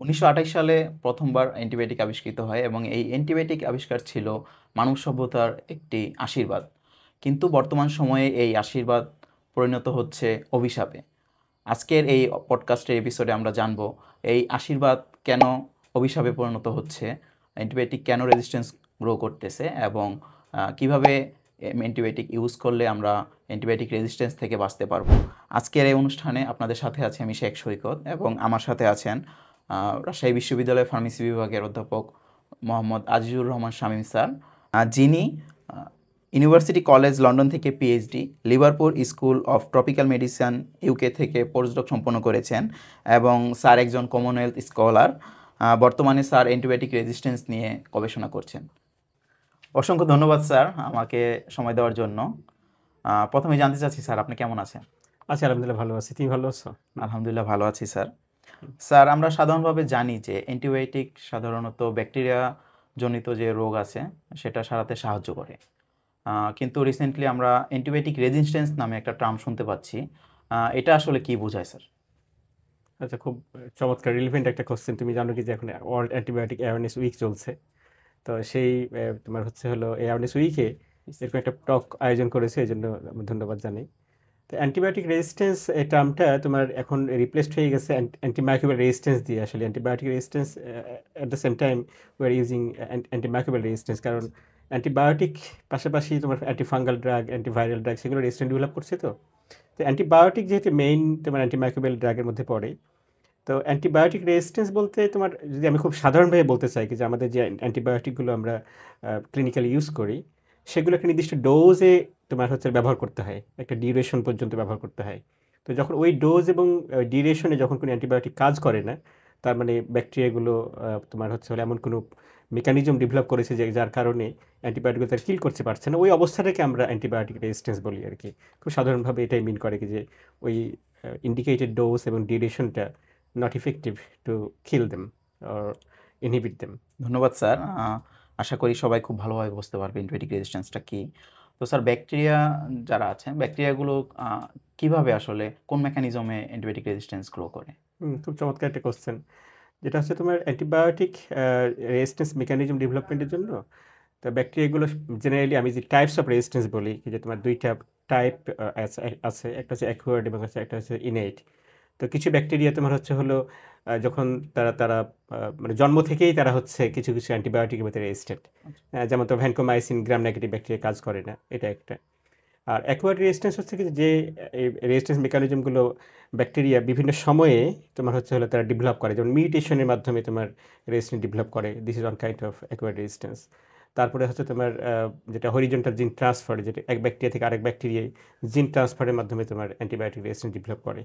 1928 সালে প্রথমবার অ্যান্টিবায়োটিক আবিষ্কৃত হয় এবং এই অ্যান্টিবায়োটিক আবিষ্কার ছিল মানব সভ্যতার একটি আশীর্বাদ। কিন্তু বর্তমান সময়ে এই আশীর্বাদ পরিণত হচ্ছে অভিশাপে। আজকের এই পডকাস্টের এপিসোডে আমরা জানব এই আশীর্বাদ কেন অভিশাপে পরিণত হচ্ছে, অ্যান্টিবায়োটিক কেন রেজিস্ট্যান্স গ্রো করতেছে এবং কিভাবে অ্যান্টিবায়োটিক ইউজ করলে আমরা অ্যান্টিবায়োটিক রেজিস্ট্যান্স থেকে বাঁচতে পারবো। আজকের এই অনুষ্ঠানে আপনাদের সাথে আছি আমি শেখ সৈকত এবং আমার সাথে আছেন রাজশাহী বিশ্ববিদ্যালয়ের ফার্মেসি বিভাগের অধ্যাপক মোহাম্মদ আজিজুর রহমান শামীম স্যার, যিনি ইউনিভার্সিটি কলেজ লন্ডন থেকে PhD, Liverpool school of tropical medicine UK থেকে পোস্টডক সম্পন্ন করেছেন এবং স্যার একজন কমনওয়েলথ স্কলার। বর্তমানে স্যার অ্যান্টিবায়োটিক রেজিস্ট্যান্স নিয়ে গবেষণা করছেন। অসংখ্য ধন্যবাদ স্যার আমাকে সময় দেওয়ার জন্য। প্রথমে জানতে চাচ্ছি স্যার, আপনি কেমন আছেন? আচ্ছা, আলহামদুলিল্লাহ ভালো আছি। তুমি ভালো আছো? আলহামদুলিল্লাহ ভালো আছি স্যার। স্যার, আমরা সাধারণভাবে জানি যে অ্যান্টিবায়োটিক সাধারণত ব্যাকটেরিয়া জনিত যে রোগ আছে সেটা সারাতে সাহায্য করে, কিন্তু রিসেন্টলি আমরা অ্যান্টিবায়োটিক রেজিস্ট্যান্স নামে একটা টার্ম শুনতে পাচ্ছি। এটা আসলে কি বোঝায় স্যার? আচ্ছা, খুব চমৎকার রিলেভেন্ট একটা কোশ্চেন। তুমি জানো কি যে এখন ওয়ার্ল্ড অ্যান্টিবায়োটিক অ্যাওয়ারনেস উইক চলছে। তো সেই তোমার হলো অ্যাওয়ারনেস উইকে এরকম একটা টক আয়োজন করেছে, এই জন্য ধন্যবাদ জানাই। তো অ্যান্টিবায়োটিক রেজিস্ট্যান্স এই টার্মটা তোমার এখন রিপ্লেসড হয়ে গেছে অ্যান্টিমাইক্রোবিয়াল রেজিস্ট্যান্স দিয়ে। আসলে antibiotic resistance at the same time we are using antimicrobial resistance, কারণ অ্যান্টিবায়োটিক পাশাপাশি তোমার অ্যান্টিফাঙ্গাল ড্রাগ, অ্যান্টিভাইরাল ড্রাগ সেগুলো রেজিস্ট্যান্ট ডেভেলপ করছে। তো অ্যান্টিবায়োটিক যেহেতু মেইন তোমার অ্যান্টিমাইক্রোবিয়াল ড্রাগের মধ্যে পড়ে, তো অ্যান্টিবায়োটিক রেজিস্ট্যান্স বলতে তোমার যদি আমি খুব সাধারণভাবে বলতে চাই যে আমাদের যে অ্যান্টিবায়োটিকগুলো আমরা ক্লিনিক্যালি ইউজ করি সেগুলো একটা নির্দিষ্ট ডোজে তোমার ব্যবহার করতে হয়, একটা ডিউরেশন পর্যন্ত ব্যবহার করতে হয়। তো যখন ওই ডোজ এবং ডিউরেশনে যখন কোনো অ্যান্টিবায়োটিক কাজ করে না, তার মানে ব্যাকটেরিয়াগুলো তোমার হলো এমন কোনো মেকানিজম ডেভেলপ করেছে যে যার কারণে অ্যান্টিবায়োটিকগুলো তার কিল করতে পারছে না, ওই অবস্থাটাকে আমরা অ্যান্টিবায়োটিক রেজিস্ট্যান্স বলি আর কি। খুব সাধারণভাবে এটাই মিন করে কি যে ওই ইন্ডিকেটেড ডোজ এবং ডিউরেশনটা not effective to kill them or inhibit them. ধন্যবাদ স্যার। আশা করি সবাই খুব ভালোভাবে বুঝতে পারবে অ্যান্টিবায়োটিক রেজিস্ট্যান্সটা কি। তো স্যার, ব্যাকটেরিয়া যারা আছেন, ব্যাকটেরিয়াগুলো কিভাবে আসলে কোন মেকানিজমে অ্যান্টিবায়োটিক রেজিস্ট্যান্স গ্রো করে? খুব চমৎকার একটা কোশ্চেন। যেটা হচ্ছে তোমার অ্যান্টিবায়োটিক রেজিস্ট্যান্স মেকানিজম ডেভেলপমেন্টের জন্য, তো ব্যাকটেরিয়াগুলো জেনারেলি আমি যে টাইপস অফ রেজিস্ট্যান্স বলি যে তোমার দুইটা টাইপ আছে, একটা হচ্ছে অ্যাকুয়ার্ড এবং একটা হচ্ছে ইনেট। তো কিছু ব্যাকটেরিয়া তোমার হলো যখন তারা তারা মানে জন্ম থেকেই তারা কিছু কিছু অ্যান্টিবায়োটিকের মধ্যে রেজিস্ট্যান্ট, যেমন তো ভ্যানকোমাইসিন গ্রাম নেগেটিভ ব্যাকটেরিয়া কাজ করে না, এটা একটা। আর অ্যাকোয়ার্ড রেজিস্ট্যান্স হচ্ছে কি যে এই রেজিস্ট্যান্স মেকানিজমগুলো ব্যাকটেরিয়া বিভিন্ন সময়ে তোমার হলো তারা ডেভেলপ করে, যেমন মিউটেশনের মাধ্যমে তোমার রেজিস্ট্যান্স ডেভেলপ করে, this is one kind of acquired resistance. তারপরে হচ্ছে তোমার যেটা হরিজন্টাল জিন ট্রান্সফার, যেটা এক ব্যাকটেরিয়া থেকে আরেক ব্যাকটেরিয়ায় জিন ট্রান্সফারের মাধ্যমে তোমার অ্যান্টিবায়োটিক রেজিস্ট্যান্স ডেভেলপ করে।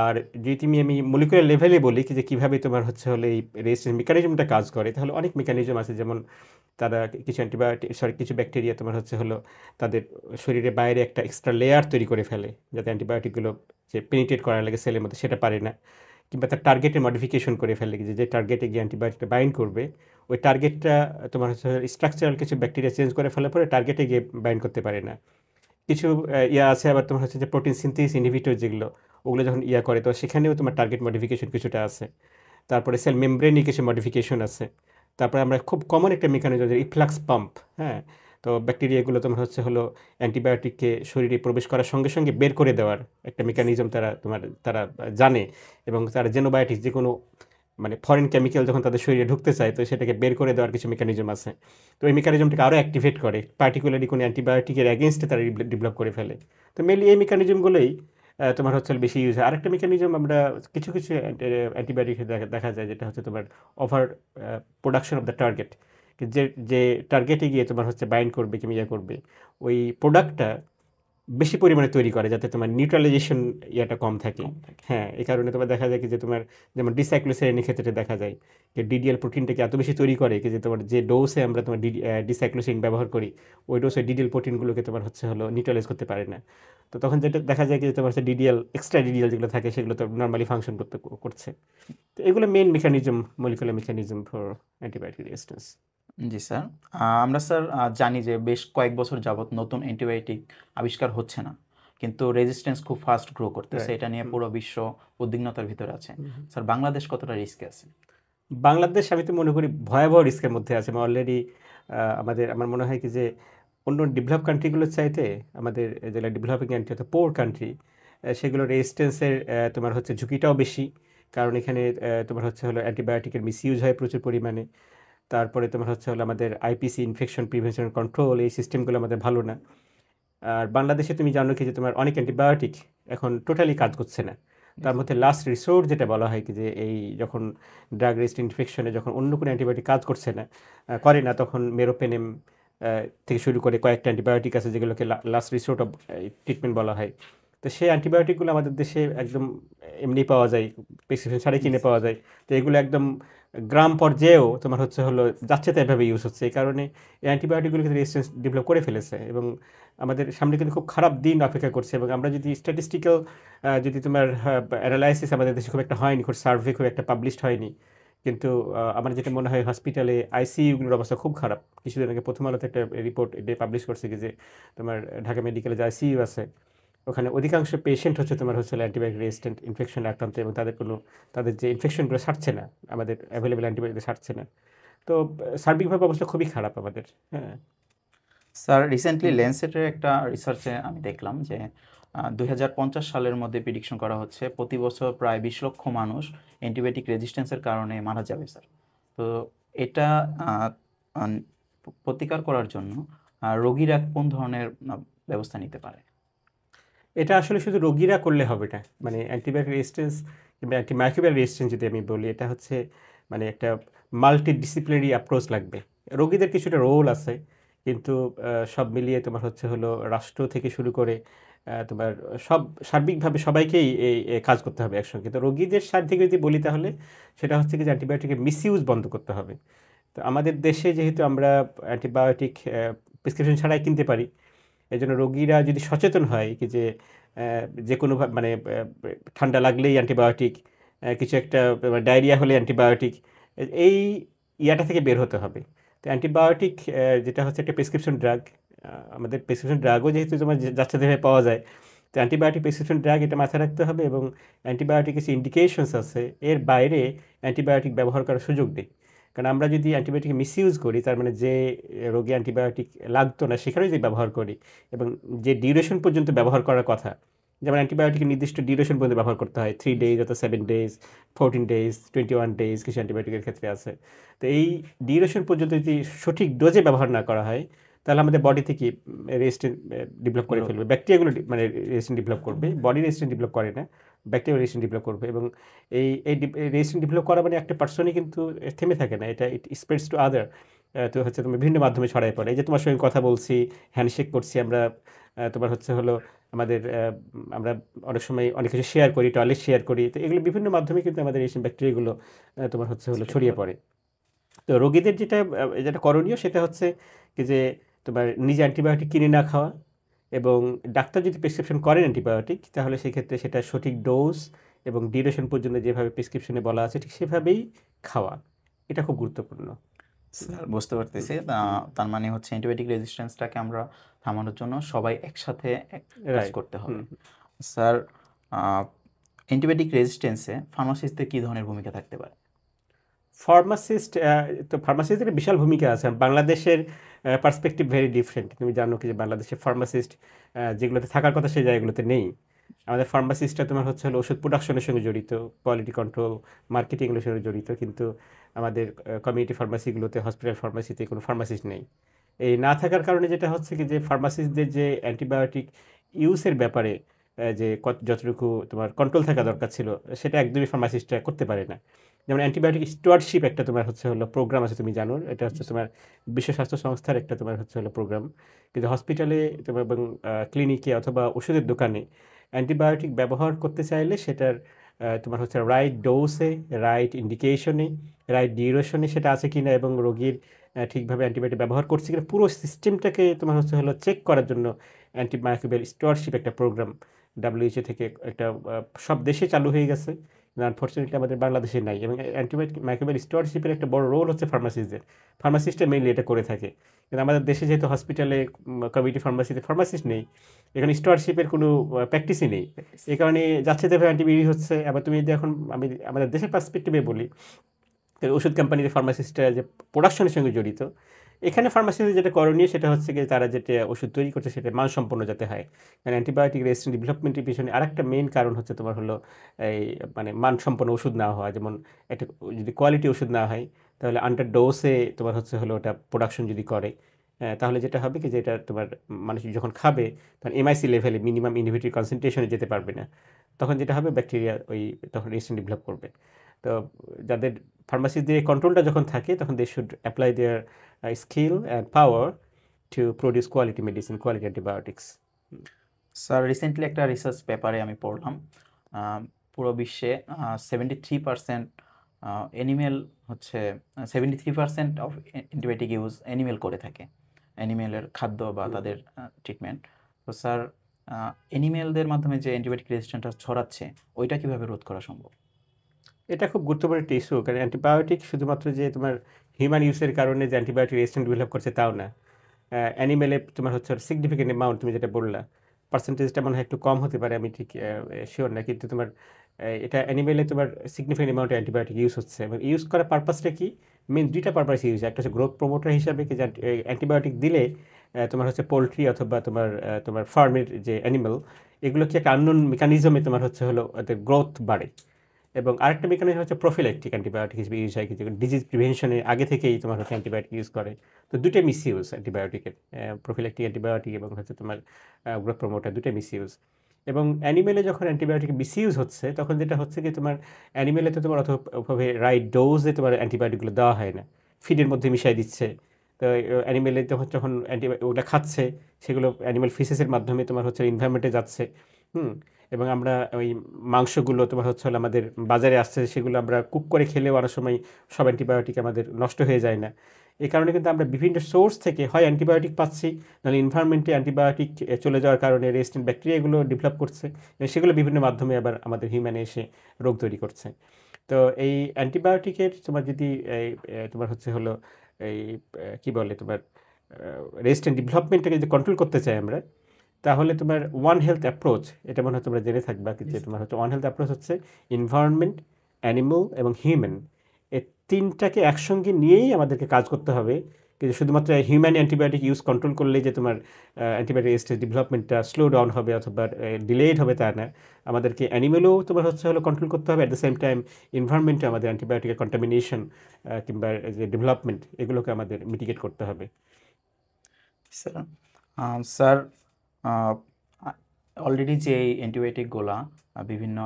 আর যদি আমি মলিকুলার লেভেলে বলি যে কীভাবে তোমার হলো এই রেজিস্ট্যান্স মেকানিজমটা কাজ করে, তাহলে অনেক মেকানিজম আছে। যেমন তারা কিছু কিছু ব্যাকটেরিয়া তোমার হলো তাদের শরীরের বাইরে একটা এক্সট্রা লেয়ার তৈরি করে ফেলে, যাতে অ্যান্টিবায়োটিকগুলো যে পেনিট্রেট করার লাগে সেলের মধ্যে সেটা পারে না, কিংবা তার টার্গেটের মডিফিকেশন করে ফেলে, যে টার্গেটে গিয়ে অ্যান্টিবায়োটিকটা বাইন্ড করবে ওই টার্গেটটা তোমার স্ট্রাকচারাল কিছু ব্যাকটেরিয়া চেঞ্জ করে ফেলার পরে টার্গেটে গিয়ে বাইন্ড করতে পারে না। কিছু আছে আবার তোমার যে প্রোটিন সিনথেসিস ইনহিবিটর, যেগুলো ওগুলো যখন করে, তো সেখানেও তোমার টার্গেট মডিফিকেশন কিছুটা আছে। তারপরে সেল মেমব্রেনে কিছু মডিফিকেশন আছে। তারপরে আমরা খুব কমন একটা মেকানিজম যে ইফ্লাক্স পাম্প, হ্যাঁ। তো ব্যাকটেরিয়াগুলো তোমার হলো অ্যান্টিবায়োটিককে শরীরে প্রবেশ করার সঙ্গে সঙ্গে বের করে দেওয়ার একটা মেকানিজম তারা জানে, এবং তারা জেনোবায়োটিক্স যে কোনো মানে ফরেন কেমিক্যাল যখন তাদের শরীরে ঢুকতে চায়, তো সেটাকে বের করে দেওয়ার কিছু মেকানিজম আছে। তো এই মেকানিজমটাকে আরও অ্যাক্টিভেট করে, পার্টিকুলারলি কোনো অ্যান্টিবায়োটিকের অ্যাগেনস্টে তারা ডেভেলপ করে ফেলে। তো মেনলি এই মেকানিজমগুলোই তোমার বেশি ইউজ হয়। আরেকটা মেকানিজম আমরা কিছু কিছু অ্যান্টিবায়োটিক দেখা যায়, যেটা হচ্ছে তোমার over production of the target, যে যে টার্গেটে গিয়ে তোমার বাইন্ড করবে কিংবা করবে, ওই প্রোডাক্টটা বেশি পরিমাণে তৈরি করে, যাতে তোমার নিউট্রালাইজেশন কম থাকে। হ্যাঁ, এই কারণে তোমার দেখা যায় কি যে তোমার যেমন ডিসাইক্লোসাইনের ক্ষেত্রে দেখা যায় যে ডিডিএল প্রোটিনটাকে এত বেশি তৈরি করে কি যে তোমার যে ডোজে আমরা তোমার ডিসাইক্লোসাইন ব্যবহার করি, ওই ডোজে ডিডিএল প্রোটিনগুলোকে তোমার হলো নিউট্রালাইজ করতে পারে না। তো তখন যেটা দেখা যায় কি যে তোমার ডিডিএল এক্সট্রা ডিডিএল যেগুলো থাকে সেগুলো তো নর্মালি ফাংশন করছে। তো এগুলো main mechanism, molecular mechanism for antibiotic resistance. G sir. আমরা স্যার জানি যে বেশ কয়েক বছর যাবত নতুন অ্যান্টিবায়োটিক আবিষ্কার হচ্ছে না, কিন্তু রেজিস্ট্যান্স খুব ফাস্ট গ্রো করতেছে। এটা নিয়ে পুরো বিশ্ব উদ্বিগ্নতার ভিতরে আছে। স্যার, বাংলাদেশ কতটা রিস্কে আছে? বাংলাদেশ আমি তো মনে করি ভয়াবহ রিস্কের মধ্যে আছে। অলরেডি আমার মনে হয় কি যে অন্য ডেভেলপ কান্ট্রিগুলোর চাইতে আমাদের যেগুলো ডেভেলপিং কান্ট্রি অর্থাৎ পোর কান্ট্রি, সেগুলোর রেজিস্ট্যান্সের তোমার হচ্ছে ঝুঁকিটাও বেশি। কারণ এখানে তোমার হচ্ছে হলো অ্যান্টিবায়োটিকের মিসইউজ হয় প্রচুর পরিমাণে। তারপরে তোমার হচ্ছে হলো আমাদের আইপিসি ইনফেকশন প্রিভেনশন কন্ট্রোল এই সিস্টেমগুলো আমাদের ভালো না। আর বাংলাদেশে তুমি জানো কি যে তোমার অনেক অ্যান্টিবায়োটিক এখন টোটালি কাজ করছে না। তার মধ্যে লাস্ট রিসোর্ট যেটা বলা হয় কি যে এই যখন ড্রাগ রেজিস্ট ইনফেকশনে যখন অন্য কোনো অ্যান্টিবায়োটিক কাজ করছে না, করে না, তখন মেরোপেনেম থেকে শুরু করে কয়েকটা অ্যান্টিবায়োটিক আছে যেগুলোকে লাস্ট রিসোর্ট অফ ট্রিটমেন্ট বলা হয়। তো সেই অ্যান্টিবায়োটিকগুলো আমাদের দেশে একদম এমনি পাওয়া যায়, প্রেসক্রিপশন ছাড়াই কিনে পাওয়া যায়। তো এগুলো একদম গ্রাম পর্যায়েও তোমার হচ্ছে হলো যাচ্ছে তাই এভাবে ইউজ হচ্ছে। এই কারণে এই অ্যান্টিবায়োটিকগুলো কিন্তু রেজিস্ট্যান্স ডেভেলপ করে ফেলেছে এবং আমাদের সামনে কিন্তু খুব খারাপ দিন অপেক্ষা করছে। এবং আমরা যদি স্ট্যাটিস্টিক্যাল যদি তোমার অ্যানালাইসিস আমাদের দেশে খুব একটা হয়নি, খুব সার্ভে খুব একটা পাবলিশড হয়নি, কিন্তু আমার যেটা মনে হয় হসপিটালে আইসিইউগুলোর অবস্থা খুব খারাপ। কিছুদিন আগে প্রথম আলোতে একটা রিপোর্ট এটা পাবলিশ করছে কি যে তোমার ঢাকা মেডিকেলে যে আইসিইউ আছে ওখানে অধিকাংশ পেশেন্ট হচ্ছে তোমার হচ্ছে অ্যান্টিবায়োটিক রেজিস্ট্যান্ট ইনফেকশন আক্রান্ত এবং তাদের যে ইনফেকশনগুলো সারছে না, আমাদের অ্যাভেলেবেল অ্যান্টিবায়োটিক সারছে না। তো সার্বিকভাবে অবস্থা খুবই খারাপ আমাদের। হ্যাঁ। স্যার রিসেন্টলি ল্যান্সেটের একটা রিসার্চে আমি দেখলাম যে 2050 সালের মধ্যে প্রিডিকশন করা হচ্ছে প্রতি বছর প্রায় 20 লক্ষ মানুষ অ্যান্টিবায়োটিক রেজিস্ট্যান্সের কারণে মারা যাবে স্যার। তো এটা আহ, আন- প্রতিকার করার জন্য রোগীরা কোন ধরনের ব্যবস্থা নিতে পারে? এটা আসলে শুধু রোগীরা করলে হবে না, মানে অ্যান্টিবায়োটিক রেজিস্ট্যান্স কিংবা অ্যান্টিমাইক্রোবিয়াল রেজিস্ট্যান্স যদি আমি বলি, এটা হচ্ছে মানে একটা মাল্টি ডিসিপ্লিনারি অ্যাপ্রোচ লাগবে। রোগীদের কিছুটা রোল আছে, কিন্তু সব মিলিয়ে তোমার হচ্ছে হলো রাষ্ট্র থেকে শুরু করে তোমার সব সার্বিকভাবে সবাইকেই এই কাজ করতে হবে একসঙ্গে। তো রোগীদের সাইড থেকে যদি বলি তাহলে সেটা হচ্ছে কি যে অ্যান্টিবায়োটিকের মিসইউজ বন্ধ করতে হবে। তো আমাদের দেশে যেহেতু আমরা অ্যান্টিবায়োটিক প্রেসক্রিপশন ছাড়াই কিনতে পারি, এই জন্য রোগীরা যদি সচেতন হয় কি যে যে কোনো মানে ঠান্ডা লাগলেই অ্যান্টিবায়োটিক, কিছু একটা ডায়রিয়া হলে অ্যান্টিবায়োটিক, এই ইয়াটা থেকে বের হতে হবে। তো অ্যান্টিবায়োটিক যেটা হচ্ছে একটা প্রেসক্রিপশন ড্রাগ, আমাদের প্রেসক্রিপশন ড্রাগও যেহেতু তোমার যাচ্ছে যেভাবে পাওয়া যায়, তো অ্যান্টিবায়োটিক প্রেসক্রিপশন ড্রাগ এটা মাথায় রাখতে হবে। এবং অ্যান্টিবায়োটিক কিছু ইন্ডিকেশনস আছে, এর বাইরে অ্যান্টিবায়োটিক ব্যবহার করার সুযোগ নেই। কারণ আমরা যদি অ্যান্টিবায়োটিক মিসইউজ করি, তার মানে যে রোগী অ্যান্টিবায়োটিক লাগতো না সেখানেও যদি ব্যবহার করি, এবং যে ডিউরেশন পর্যন্ত ব্যবহার করার কথা, যেমন অ্যান্টিবায়োটিকের নির্দিষ্ট ডিউরেশন পর্যন্ত ব্যবহার করতে হয়, 3 ডেজ অথবা 7 ডেজ, 14 ডেজ, 21 ডেজ কিছু অ্যান্টিবায়োটিকের ক্ষেত্রে আছে। তো এই ডিউরেশন পর্যন্ত যদি সঠিক ডোজে ব্যবহার না করা হয়, তাহলে আমাদের বডি থেকে রেজিস্ট্যান্ট ডেভেলপ করে ফেলবে, ব্যাকটেরিয়াগুলো মানে রেজিস্ট্যান্ট ডেভেলপ করবে, বডি রেজিস্ট্যান্ট ডেভেলপ করে না, ব্যাকটেরিয়া রেজিস্ট্যান্ট ডেভেলপ করবে। এবং এই এই রেজিস্ট্যান্ট ডেভেলপ করা মানে একটা পার্সনই কিন্তু থেমে থাকে না, এটা ইট স্প্রেডস টু আদার। তো হচ্ছে তোমার বিভিন্ন মাধ্যমে ছড়ায় পড়ে। এই যে তোমার সঙ্গে কথা বলছি, হ্যান্ডশেক করছি আমরা, তোমার হচ্ছে হলো আমাদের আমরা অনেক সময় অনেক কিছু শেয়ার করি, টয়লেট শেয়ার করি, তো এগুলো বিভিন্ন মাধ্যমে কিন্তু আমাদের এই ব্যাকটেরিয়াগুলো তোমার হচ্ছে হলো Spread ছড়িয়ে করে। পড়ে। তো রোগীদের যেটা যেটা করণীয় সেটা হচ্ছে কি যে তোমার নিজে অ্যান্টিবায়োটিক কিনে না খাওয়া, এবং ডাক্তার যদি প্রেসক্রিপশন করেন অ্যান্টিবায়োটিক, তাহলে সেক্ষেত্রে সেটা সঠিক ডোজ এবং ডিউরেশন পর্যন্ত যেভাবে প্রেসক্রিপশনে বলা আছে ঠিক সেভাবেই খাওয়া, এটা খুব গুরুত্বপূর্ণ। স্যার বুঝতে পারতেছি। তার মানে হচ্ছে অ্যান্টিবায়োটিক রেজিস্ট্যান্সটাকে আমরা থামানোর জন্য সবাই একসাথে এক কাজ রাইট। করতে হবে। হুম। স্যার অ্যান্টিবায়োটিক রেজিস্ট্যান্সে ফার্মাসিস্টদের কী ধরনের ভূমিকা থাকতে পারে? ফার্মাসিস্ট, তো ফার্মাসিস্টের বিশাল ভূমিকা আছে। বাংলাদেশের পার্সপেক্টিভ ভেরি ডিফারেন্ট। তুমি জানো কি যে বাংলাদেশের ফার্মাসিস্ট যেগুলোতে থাকার কথা সেই জায়গাগুলোতে নেই। আমাদের ফার্মাসিস্টরা তোমার হচ্ছে হলো ওষুধ প্রোডাকশনের সঙ্গে জড়িত, কোয়ালিটি কন্ট্রোল, মার্কেটিং এগুলোর সঙ্গে জড়িত, কিন্তু আমাদের কমিউনিটি ফার্মাসিগুলোতে, হসপিটাল ফার্মাসিতে কোনো ফার্মাসিস্ট নেই। এই না থাকার কারণে যেটা হচ্ছে কি যে ফার্মাসিস্টদের যে অ্যান্টিবায়োটিক ইউজের ব্যাপারে যে যতটুকু তোমার কন্ট্রোল থাকা দরকার ছিল, সেটা একদমই ফার্মাসিস্টরা করতে পারে না। যেমন অ্যান্টিবায়োটিক স্টুয়ার্ডশিপ একটা তোমার হচ্ছে হলো প্রোগ্রাম আছে, তুমি জানো, এটা হচ্ছে তোমার বিশ্ব স্বাস্থ্য সংস্থার একটা তোমার হচ্ছে হলো প্রোগ্রাম। কিন্তু হসপিটালে তোমার এবং ক্লিনিকে অথবা ওষুধের দোকানে অ্যান্টিবায়োটিক ব্যবহার করতে চাইলে সেটার তোমার হচ্ছে রাইট ডোজে, রাইট ইন্ডিকেশনে, রাইট ডিউরেশনে সেটা আছে কিনা, এবং রোগীর ঠিকভাবে অ্যান্টিবায়োটিক ব্যবহার করছে কিনা, পুরো সিস্টেমটাকে তোমার হচ্ছে হলো চেক করার জন্য অ্যান্টিমাইক্রোবিয়াল স্টুয়ার্ডশিপ একটা প্রোগ্রাম ডাব্লিউএইচও থেকে একটা সব দেশে চালু হয়ে গেছে। আনফর্চুনেটলি আমাদের বাংলাদেশে নাই। এবং মাইক্রোবিয়াল স্টুয়ার্ডশিপের একটা বড় রোল হচ্ছে ফার্মাসিস্টদের, ফার্মাসিস্টরা মেইনলি এটা করে থাকে। কিন্তু আমাদের দেশে যেহেতু হসপিটালে, কমিউনিটি ফার্মাসিতে ফার্মাসিস্ট নেই, এখানে স্টুয়ার্ডশিপের কোনো প্র্যাকটিসই নেই। এই কারণে যাচ্ছে যেভাবে অ্যান্টিবায়োটিক হচ্ছে। আবার তুমি যদি এখন আমি আমাদের দেশের পার্সপেক্টিভে বলি, ওষুধ কোম্পানির ফার্মাসিস্টরা যে প্রোডাকশনের সঙ্গে জড়িত, এখানে ফার্মাসিস্টের যেটা করণীয় সেটা হচ্ছে কি তারা যেটা ওষুধ তৈরি করছে সেটা মানসম্পন্ন যাতে হয়। কারণ অ্যান্টিবায়োটিক রেজিস্ট্যান্ট ডেভেলপমেন্টের পিছনে আরেকটা মেইন কারণ হচ্ছে তোমার হলো এই মানে মানসম্পন্ন ওষুধ না হওয়া। যেমন একটা যদি কোয়ালিটি ওষুধ না হয় তাহলে আন্ডার ডোজে তোমার হচ্ছে হলো ওটা প্রোডাকশন যদি করে, তাহলে যেটা হবে কি যে এটা তোমার মানুষ যখন খাবে তখন এমআইসি লেভেলে মিনিমাম ইনহিবিটরি কনসেন্ট্রেশনে যেতে পারবে না। তখন যেটা হবে ব্যাকটেরিয়া তখন রেজিস্ট্যান্ট ডেভেলপ করবে। তো যাদের ফার্মাসিস্টদের কন্ট্রোলটা যখন থাকে তখন they should apply their skill and power to produce quality medicine, quality antibiotics. Sir recently একটা রিসার্চ পেপারে আমি পড়লাম পুরো বিশ্বে 73% অ্যানিমেল হচ্ছে 73% অফ অ্যান্টিবায়োটিক ইউজ অ্যানিমেল করে থাকে, অ্যানিমেলের খাদ্য বা তাদের ট্রিটমেন্ট। তো স্যার অ্যানিমেলদের মাধ্যমে যে অ্যান্টিবায়োটিক রেজিস্ট্যান্সটা ছড়াচ্ছে ওইটা কিভাবে রোধ করা সম্ভব? এটা খুব গুরুত্বপূর্ণ একটা ইস্যু, কারণ অ্যান্টিবায়োটিক শুধুমাত্র যে তোমার হিউম্যান ইউজের কারণে যে অ্যান্টিবায়োটিক রেজিস্ট্যান্ট ডেভেলপ করছে তাও না। অ্যানিমেলে তোমার হচ্ছে সিগনিফিকেন্ট অ্যামাউন্ট, তুমি যেটা বললা পার্সেন্টেজটা মনে হয় একটু কম হতে পারে, আমি ঠিক শিওর না, কিন্তু তোমার এটা অ্যানিমেলে তোমার সিগনিফিকেন্ট অ্যামাউন্ট অ্যান্টিবায়োটিক ইউজ হচ্ছে। এবং ইউজ করার পারপাসটা কি, মেন দুইটা পারপাস ইউজ। একটা হচ্ছে গ্রোথ প্রমোটার হিসাবে, কি যে অ্যান্টিবায়োটিক দিলে তোমার হচ্ছে পোলট্রি অথবা তোমার ফার্মের যে অ্যানিমেল, এগুলো কি একটা আননোন মেকানিজমে তোমার হচ্ছে হলো ওদের গ্রোথ বাড়ে। এবং আরেকটা মেকানিজম হচ্ছে প্রোফিল্যাক্টিক অ্যান্টিবায়োটিক হিসেবে ইউজ হয়, কিছু ডিজিজ প্রিভেনশনের আগে থেকেই তোমার হচ্ছে অ্যান্টিবায়োটিক ইউজ করে। তো দুটোই মিস ইউজ অ্যান্টিবায়োটিকের, প্রোফিল্যাক্টিক অ্যান্টিবায়োটিক এবং হচ্ছে তোমার গ্রোথ প্রমোটার, দুটোই মিস ইউজ। এবং অ্যানিমেলে যখন অ্যান্টিবায়োটিক মিস ইউজ হচ্ছে তখন যেটা হচ্ছে কি তোমার অ্যানিমেলে তো তোমার অতভাবে রাইট ডোজে তোমার অ্যান্টিবায়োটিকগুলো দেওয়া হয় না, ফিডের মধ্যে মিশাই দিচ্ছে। তো অ্যানিমেলে যখন যখন ওটা খাচ্ছে সেগুলো অ্যানিমেল ফিসেসের মাধ্যমে তোমার হচ্ছে এনভায়রনমেন্টে যাচ্ছে। হুম। এবং আমরা ওই মাংসগুলো তোমার হচ্ছে হলো আমাদের বাজারে আসছে, সেগুলো আমরা কুক করে খেলেও অনেক সময় সব অ্যান্টিবায়োটিক আমাদের নষ্ট হয়ে যায় না। এই কারণে কিন্তু আমরা বিভিন্ন সোর্স থেকে হয় অ্যান্টিবায়োটিক পাচ্ছি, নাহলে এনভায়রনমেন্টে অ্যান্টিবায়োটিক চলে যাওয়ার কারণে রেজিস্ট্যান্ট ব্যাকটেরিয়াগুলো ডেভেলপ করছে, এবং সেগুলো বিভিন্ন মাধ্যমে আবার আমাদের হিউম্যানে এসে রোগ তৈরি করছে। তো এই অ্যান্টিবায়োটিকের তোমার যদি তোমার হচ্ছে হলো এই কী বলে তোমার রেজিস্ট্যান্ট ডেভেলপমেন্টটাকে যদি কন্ট্রোল করতে চাই আমরা, তাহলে তোমার ওয়ান হেলথ অ্যাপ্রোচ, এটা মনে হয় তোমরা জেনে থাকবা যে তোমার হচ্ছে ওয়ান হেলথ অ্যাপ্রোচ হচ্ছে এনভায়রনমেন্ট, অ্যানিমাল এবং হিউম্যান, এই তিনটাকে একসঙ্গে নিয়েই আমাদেরকে কাজ করতে হবে। কিন্তু শুধুমাত্র হিউম্যান অ্যান্টিবায়োটিক ইউজ কন্ট্রোল করলেই যে তোমার অ্যান্টিবায়োটিক রেজিস্ট্যান্স ডেভেলপমেন্টটা স্লো ডাউন হবে অথবা ডিলেড হবে তা না। আমাদেরকে অ্যানিমেলও তোমার হচ্ছে হলো কন্ট্রোল করতে হবে, অ্যাট দ্য সেম টাইম এনভায়রনমেন্টে আমাদের অ্যান্টিবায়োটিকের কন্টামিনেশন কিংবা যে ডেভেলপমেন্ট এগুলোকে আমাদের মিটিগেট করতে হবে। স্যার স্যার অলরেডি যে অ্যান্টিবায়োটিকগুলা বিভিন্ন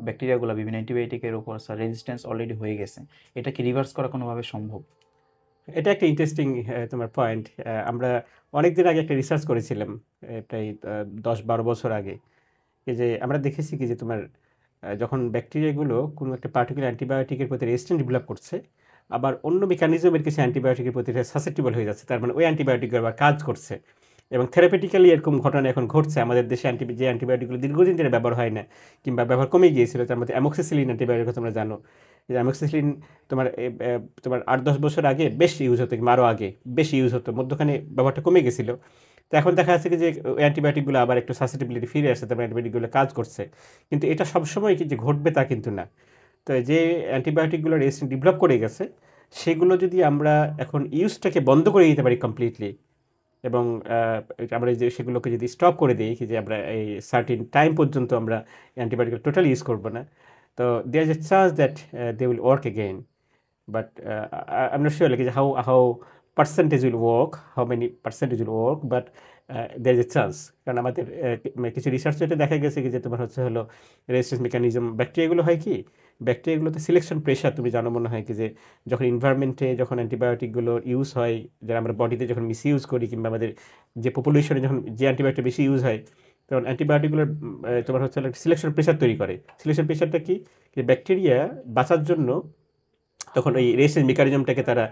ব্যাকটেরিয়াগুলো বিভিন্ন অ্যান্টিবায়োটিকের উপর স্যার রেজিস্ট্যান্স অলরেডি হয়ে গেছে, এটা কি রিভার্স করা কোনোভাবে সম্ভব? এটা একটা ইন্টারেস্টিং তোমার পয়েন্ট। আমরা অনেক দিন আগে একটা রিসার্চ করেছিলাম, প্রায় 10-12 বছর আগে, এই যে আমরা দেখেছি কি যে তোমার যখন ব্যাকটেরিয়াগুলো কোনো একটা পার্টিকুলার অ্যান্টিবায়োটিকের প্রতি রেজিস্ট্যান্ট ডেভেলপ করছে, আবার অন্য মেকানিজমের কিছু অ্যান্টিবায়োটিকের প্রতি সাসেপ্টিবল হয়ে যাচ্ছে, তার মানে ওই অ্যান্টিবায়োটিক আবার কাজ করছে। এবং থেরাপিটিক্যালি এরকম ঘটনা এখন ঘটছে আমাদের দেশে। যে অ্যান্টিবায়োটিকগুলো দীর্ঘদিন ধরে ব্যবহার হয় না কিংবা ব্যবহার কমে গিয়েছিল, তার মধ্যে অ্যামোক্সিসিলিন অ্যান্টিবায়োটিক তোমরা জানো। যে অ্যামোক্সিসিলিন তোমার তোমার 8-10 বছর আগে বেশ ইউজ হতো, কিংবা আরও আগে বেশ ইউজ হতো, মধ্যখানে ব্যবহারটা কমে গেছিলো। তো এখন দেখা যাচ্ছে কি যে অ্যান্টিবায়োটিকগুলো আবার একটু সাসেপ্টিবিলিটি ফিরে আসছে, তারপর অ্যান্টিবায়োটিকগুলো কাজ করছে। কিন্তু এটা সবসময় কি যে ঘটবে তা কিন্তু না। তো যে অ্যান্টিবায়োটিকগুলো রেজিস্ট্যান্ট ডেভেলপ করে গেছে, সেগুলো যদি আমরা এখন ইউজটাকে বন্ধ করে দিতে পারি কমপ্লিটলি, এবং আমরা যে সেগুলোকে যদি স্টপ করে দিই, কি যে আমরা এই সার্টিন টাইম পর্যন্ত আমরা অ্যান্টিবায়োটিক টোটালি ইউজ করবো না, তো there is a chance that they will work again. But I am not sure like how percentage will work, how many percentage will work, but there is a chance. কারণ আমাদের কিছু research এটা দেখা গেছে কি যে তোমার হচ্ছে হলো রেজিস্ট্যান্স মেকানিজম ব্যাকটেরিয়াগুলো হয় কি, ব্যাকটেরিয়াগুলোতে সিলেকশন প্রেশার তুমি জানো মনে হয় কি যে যখন এনভায়রনমেন্টে যখন অ্যান্টিবায়োটিকগুলো ইউজ হয়, যারা আমরা বডিতে যখন মিস ইউজ করি, কিংবা আমাদের যে পপুলেশনে যখন যে অ্যান্টিবায়োটিক বেশি ইউজ হয়, তখন অ্যান্টিবায়োটিকগুলোর তোমার হচ্ছে সিলেকশন প্রেশার তৈরি করে। সিলেকশন প্রেশারটা কি, যে ব্যাকটেরিয়া বাঁচার জন্য তখন ওই রেজিস্ট্যান্স মেকানিজমটাকে তারা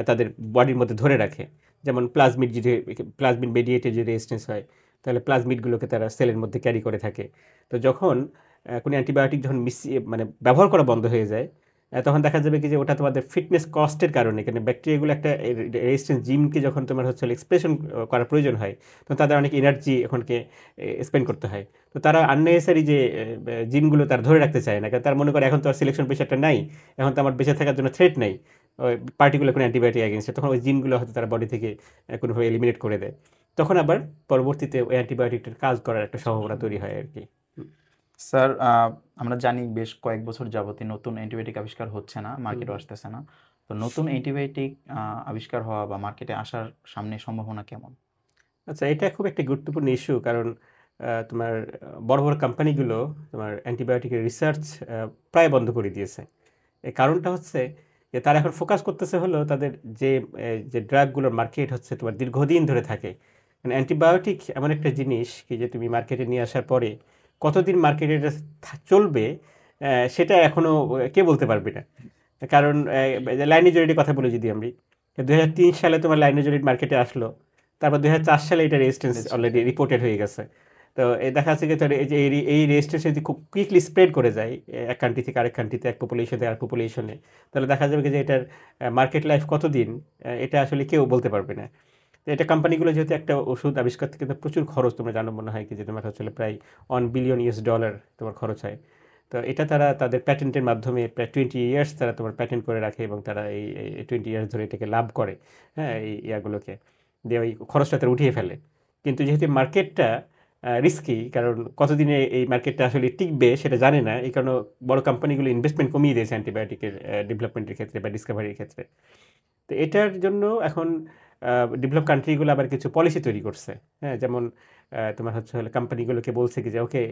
তাদের বডির মধ্যে ধরে রাখে। যেমন প্লাজমিড, যদি প্লাজমিড মেডিয়েটেড যে রেজিস্ট্যান্স হয়, তাহলে প্লাজমিডগুলোকে তারা সেলের মধ্যে ক্যারি করে থাকে। তো যখন কোনো অ্যান্টিবায়োটিক যখন মানে ব্যবহার করা বন্ধ হয়ে যায়, তখন দেখা যাবে কি যে ওটা তোমাদের ফিটনেস কস্টের কারণে, কারণ ব্যাকটেরিয়াগুলো একটা রেজিস্ট্যান্স জিনকে যখন তোমার হচ্ছে এক্সপ্রেশন করার প্রয়োজন হয়, তো তাদের অনেক এনার্জি এখনকে স্পেন্ড করতে হয়। তো তারা আননেসেসারি যে জিনগুলো তারা ধরে রাখতে চায় না, কারণ তার মনে করে এখন তো আর সিলেকশন প্রেশারটা নাই, এখন তো আমার বেঁচে থাকার জন্য থ্রেট নেই ওই পার্টিকুলার কোনো অ্যান্টিবায়োটিক এগেনস্টে, তখন ওই জিনগুলো হয়তো তারা বডি থেকে কোনোভাবে এলিমিনেট করে দেয়। তখন আবার পরবর্তীতে ওই অ্যান্টিবায়োটিকটার কাজ করার একটা সম্ভাবনা তৈরি হয় আর কি। স্যার, আমরা জানি বেশ কয়েক বছর যাবতই নতুন অ্যান্টিবায়োটিক আবিষ্কার হচ্ছে না, মার্কেটও আসতেছে না। তো নতুন অ্যান্টিবায়োটিক আবিষ্কার হওয়া বা মার্কেটে আসার সামনে সম্ভাবনা কেমন? আচ্ছা, এটা খুব একটা গুরুত্বপূর্ণ ইস্যু, কারণ তোমার বড় বড় কোম্পানিগুলো তোমার অ্যান্টিবায়োটিকের রিসার্চ প্রায় বন্ধ করে দিয়েছে। এর কারণটা হচ্ছে যে তারা এখন ফোকাস করতেছে হলো তাদের যে যে ড্রাগগুলোর মার্কেট হচ্ছে তোমার দীর্ঘদিন ধরে থাকে। মানে অ্যান্টিবায়োটিক এমন একটা জিনিস কি যে তুমি মার্কেটে নিয়ে আসার পরে কতদিন মার্কেটে এটা চলবে সেটা এখনও কে বলতে পারবে না। কারণ লাইনোজোলিডের কথা বলে যদি আমি 2003 সালে তোমার লাইনোজোলিড মার্কেটে আসলো, তারপর 2004 সালে এটা রেজিস্ট্যান্স অলরেডি রিপোর্টেড হয়ে গেছে। তো দেখা যাচ্ছে যে এই যে এই রেজিস্ট্যান্স যদি খুব কুইকলি স্প্রেড করে যায় এক কান্ট্রি থেকে আরেক কান্ট্রিতে, এক পপুলেশন থেকে আরেক পপুলেশনে, তাহলে দেখা যাবে যে এটার মার্কেট লাইফ কতদিন এটা আসলে কেউ বলতে পারবে না। তো এটা কোম্পানিগুলো যেহেতু একটা ওষুধ আবিষ্কার থেকে কিন্তু প্রচুর খরচ, তোমরা জানো মনে হয় কি যে তোমার হচ্ছে প্রায় $1 বিলিয়ন তোমার খরচ হয়। তো এটা তারা তাদের প্যাটেন্টের মাধ্যমে প্রায় 20 ইয়ার্স তারা তোমার প্যাটেন্ট করে রাখে, এবং তারা এই 20 ইয়ার্স ধরে এটাকে লাভ করে, হ্যাঁ, এই ইয়াগুলোকে দিয়ে ওই খরচটা তারা উঠিয়ে ফেলে। কিন্তু যেহেতু মার্কেটটা রিস্কি, কারণ কতদিনে এই মার্কেটটা আসলে টিকবে সেটা জানে না, এই কারণে বড় কোম্পানিগুলো ইনভেস্টমেন্ট কমিয়ে দিয়েছে অ্যান্টিবায়োটিকের ডেভেলপমেন্টের ক্ষেত্রে বা ডিসকভারির ক্ষেত্রে। তো এটার জন্য এখন ডেভেলপ কান্ট্রিগুলো আবার কিছু পলিসি তৈরি করছে, হ্যাঁ, যেমন তোমার হচ্ছে হলো কোম্পানিগুলোকে বলছে কি যে okay,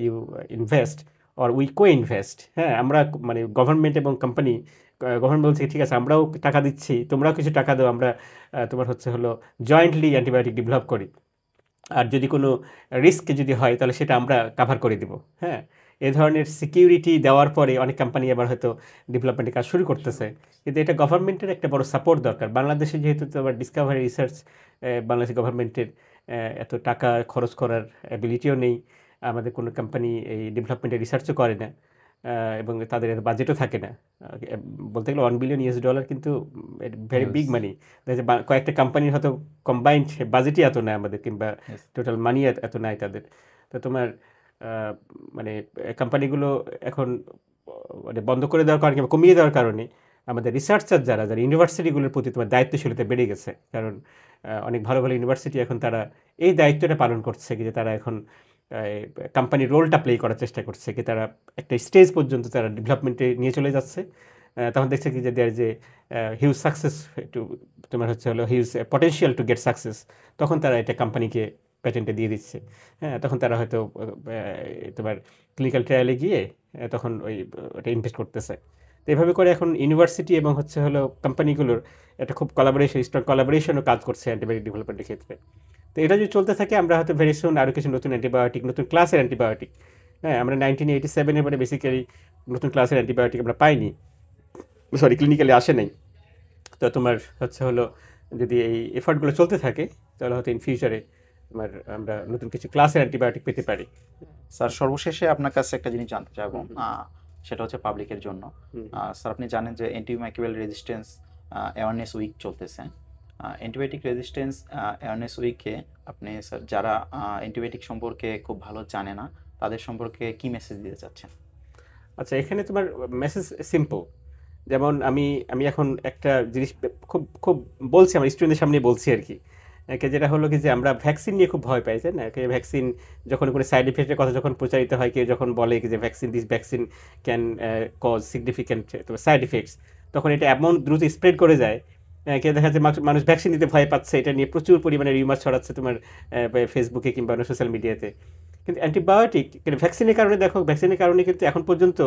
you invest or we co invest, হ্যাঁ, আমরা মানে গভর্নমেন্ট এবং কোম্পানি, গভর্নমেন্ট বলছে ঠিক আছে আমরাও টাকা দিচ্ছি, তোমরাও কিছু টাকা দাও, আমরা তোমার হচ্ছে হলো জয়েন্টলি অ্যান্টিবায়োটিক ডেভেলপ করি, আর যদি কোনো রিস্ক যদি হয় তাহলে সেটা আমরা কাভার করে দিব, হ্যাঁ। এ ধরনের সিকিউরিটি দেওয়ার পরে অনেক কোম্পানি আবার হয়তো ডেভেলপমেন্টের কাজ শুরু করতেছে, কিন্তু এটা গভর্নমেন্টের একটা বড় সাপোর্ট দরকার। বাংলাদেশে যেহেতু তোমার ডিসকভারি রিসার্চ বাংলাদেশ গভর্নমেন্টের এত টাকা খরচ করার অ্যাবিলিটিও নেই, আমাদের কোনো কোম্পানি এই ডেভেলপমেন্টের রিসার্চও করে না, এবং তাদের এত বাজেটও থাকে না। বলতে গেলে $1 বিলিয়ন কিন্তু ভেরি বিগ মানি। কয়েকটা কোম্পানির হয়তো কম্বাইন্ড বাজেটই এত নেয় আমাদের, কিংবা Yes. টোটাল মানি এত নেয় তাদের। তো তোমার মানে কোম্পানিগুলো এখন মানে বন্ধ করে দেওয়ার কারণে কিংবা কমিয়ে দেওয়ার কারণে আমাদের রিসার্চার যারা যারা ইউনিভার্সিটিগুলোর প্রতি তোমার দায়িত্বশীলতা বেড়ে গেছে, কারণ অনেক ভালো ভালো ইউনিভার্সিটি এখন তারা এই দায়িত্বটা পালন করছে কি যে তারা এখন কোম্পানির রোলটা প্লে করার চেষ্টা করছে, কি তারা একটা স্টেজ পর্যন্ত তারা ডেভেলপমেন্টে নিয়ে চলে যাচ্ছে। তখন দেখছে কি যে দেয়ার যে হিউজ সাকসেস টু তোমার হচ্ছে হলো huge potential to get success, তখন তারা এটা কোম্পানিকে প্যাটেন্টে দিয়ে দিচ্ছে, হ্যাঁ। তখন তারা হয়তো তোমার ক্লিনিক্যাল ট্রায়ালে গিয়ে তখন ওটা ইনভেস্ট করতেছে। তো এভাবে করে এখন ইউনিভার্সিটি এবং হচ্ছে হলো কোম্পানিগুলোর একটা খুব স্ট্রং কলাবোরেশনও কাজ করছে অ্যান্টিবায়োটিক ডেভেলপমেন্টের ক্ষেত্রে। তো এটা যদি চলতে থাকে আমরা হয়তো ভেরি সুন আরও কিছু নতুন অ্যান্টিবায়োটিক, নতুন ক্লাসের অ্যান্টিবায়োটিক, হ্যাঁ, আমরা 1987-এর পরে বেসিক্যালি নতুন ক্লাসের অ্যান্টিবায়োটিক আমরা পাইনি, সরি ক্লিনিক্যালি আসে নাই। তো তোমার হচ্ছে হলো যদি এই এফার্টগুলো চলতে থাকে তাহলে হয়তো ইন ফিউচারে তোমার আমরা নতুন কিছু ক্লাসের অ্যান্টিবায়োটিক পেতে পারি। স্যার, সর্বশেষে আপনার কাছে একটা জিনিস জানতে চাইবো, সেটা হচ্ছে পাবলিকের জন্য। স্যার, আপনি জানেন যে অ্যান্টিমাইক্রোবিয়াল রেজিস্ট্যান্স অ্যাওয়ারনেস উইক চলতেছে। অ্যান্টিবায়োটিক রেজিস্ট্যান্স অ্যাওয়ারনেস উইকে আপনি স্যার যারা অ্যান্টিবায়োটিক সম্পর্কে খুব ভালো জানে না তাদের সম্পর্কে কি মেসেজ দিতে চাচ্ছেন? আচ্ছা, এখানে তোমার মেসেজ সিম্পল। যেমন আমি আমি এখন একটা জিনিস খুব খুব বলছি, আমার স্টুডেন্টদের সামনে বলছি আর কি, যেটা হলো কি যে আমরা ভ্যাকসিন নিয়ে খুব ভয় পাই, তাই না? ভ্যাকসিন যখন কোনো সাইড ইফেক্টের কথা যখন প্রচারিত হয়, কেউ যখন বলে কি যে this vaccine can cause significant তোমার সাইড ইফেক্টস, তখন এটা এমন দ্রুত স্প্রেড করে যায়, কেউ দেখা যাচ্ছে মানুষ ভ্যাকসিন নিতে ভয় পাচ্ছে, এটা নিয়ে প্রচুর পরিমাণে রিউমার ছড়াচ্ছে তোমার ফেসবুকে কিংবা সোশ্যাল মিডিয়াতে। কিন্তু অ্যান্টিবায়োটিক কিন্তু ভ্যাকসিনের কারণে দেখো, ভ্যাকসিনের কারণে কিন্তু এখন পর্যন্ত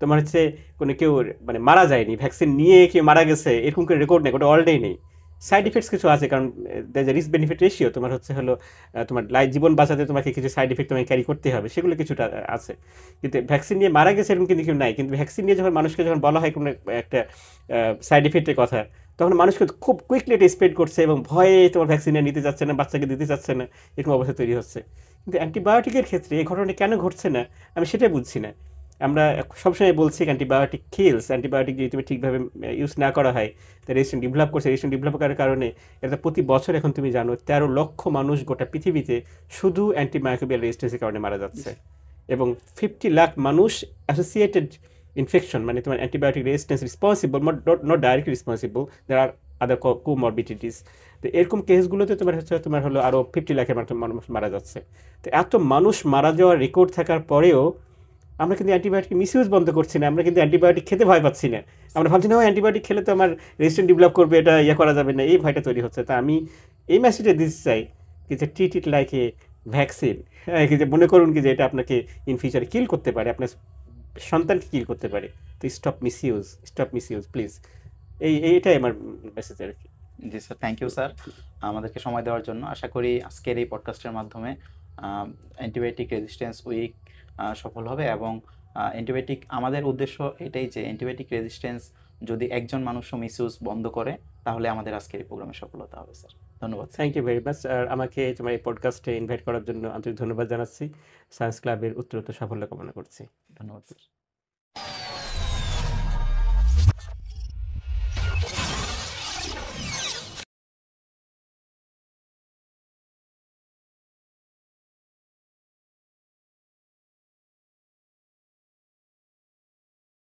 তোমার হচ্ছে কোনো কেউ মানে মারা যায়নি, ভ্যাকসিন নিয়ে কেউ মারা গেছে এরকম করে রেকর্ড নেই, ওটা অলরেডি নেই। সাইড ইফেক্টস কিছু আছে, কারণ রিস্ক বেনিফিট রেশিও তোমার হচ্ছে হলো তোমার জীবন বাঁচাতে তোমাকে কিছু সাইড ইফেক্ট তোমাকে ক্যারি করতে হবে, সেগুলো কিছুটা আছে। কিন্তু ভ্যাকসিন নিয়ে মারা গেছে এরকম কিন্তু কেউ নাই। কিন্তু ভ্যাকসিন নিয়ে যখন মানুষকে যখন বলা হয় কোনো একটা সাইড ইফেক্টের কথা, তখন মানুষকে খুব কুইকলি এটা স্প্রেড করছে এবং ভয়ে তোমার ভ্যাকসিন নিতে যাচ্ছে না, বাচ্চাকে দিতে চাচ্ছে না, এরকম অবস্থা তৈরি হচ্ছে। কিন্তু অ্যান্টিবায়োটিকের ক্ষেত্রে এই ঘটনা কেন ঘটছে না আমি সেটাই বুঝছি না। আমরা সবসময় বলছি অ্যান্টিবায়োটিক কিলস, অ্যান্টিবায়োটিক যদি তুমি ঠিকভাবে ইউজ না করা হয়, তো রেজিস্ট্যান্ট ডেভেলপ করছে, রেজিস্ট্যান্ট ডেভেলপ করার কারণে এটা প্রতি বছর এখন তুমি জানো 13 লক্ষ মানুষ গোটা পৃথিবীতে শুধু অ্যান্টিমাইক্রোবিয়াল রেজিস্ট্যান্সের কারণে মারা যাচ্ছে, এবং 50 লাখ মানুষ অ্যাসোসিয়েটেড ইনফেকশন, মানে তোমার antibiotic resistance responsible, not directly responsible, there are other comorbidities. তো এরকম কেসগুলোতে তোমার হলো আরও 50 লাখের মতো মানুষ মারা যাচ্ছে। তো এত মানুষ মারা যাওয়ার রেকর্ড থাকার পরেও আমরা কিন্তু অ্যান্টিবায়োটিক মিসইউজ বন্ধ করছি না, আমরা কিন্তু অ্যান্টিবায়োটিক খেতে ভয় পাচ্ছি না। আমরা ভাবছি না অ্যান্টিবায়োটিক খেলে তো আমার রেজিস্ট্যান্ট ডেভেলপ করবে, এটা করা যাবে না, এই ভয়টা তৈরি হচ্ছে। তা আমি এই মেসেজটা দিতে চাই কি যে treat it like a vaccine, কি যে মনে করুন কি যে এটা আপনাকে ইন ফিউচারে কিল করতে পারে, আপনার সন্তানকে কিল করতে পারে। তো স্টপ মিসইউজ প্লিজ। এইটাই আমার মেসেজ আর কি। জি স্যার, থ্যাংক ইউ স্যার আমাদেরকে সময় দেওয়ার জন্য। আশা করি আজকের এই পডকাস্টের মাধ্যমে অ্যান্টিবায়োটিক রেজিস্ট্যান্স উইক সফল হবে, এবং অ্যান্টিবায়োটিক, আমাদের উদ্দেশ্য এটাই যে অ্যান্টিবায়োটিক রেজিস্ট্যান্স যদি একজন মানুষও মিসইউজ বন্ধ করে তাহলে আমাদের আজকের এই প্রোগ্রামে সফলতা হবে স্যার। ধন্যবাদ sir. Thank you very much. আর আমাকে তোমার এই পডকাস্টে ইনভাইট করার জন্য আন্তরিক ধন্যবাদ জানাচ্ছি। সায়েন্স ক্লাবের উত্তরোত্তর সাফল্য কামনা করছি। ধন্যবাদ স্যার।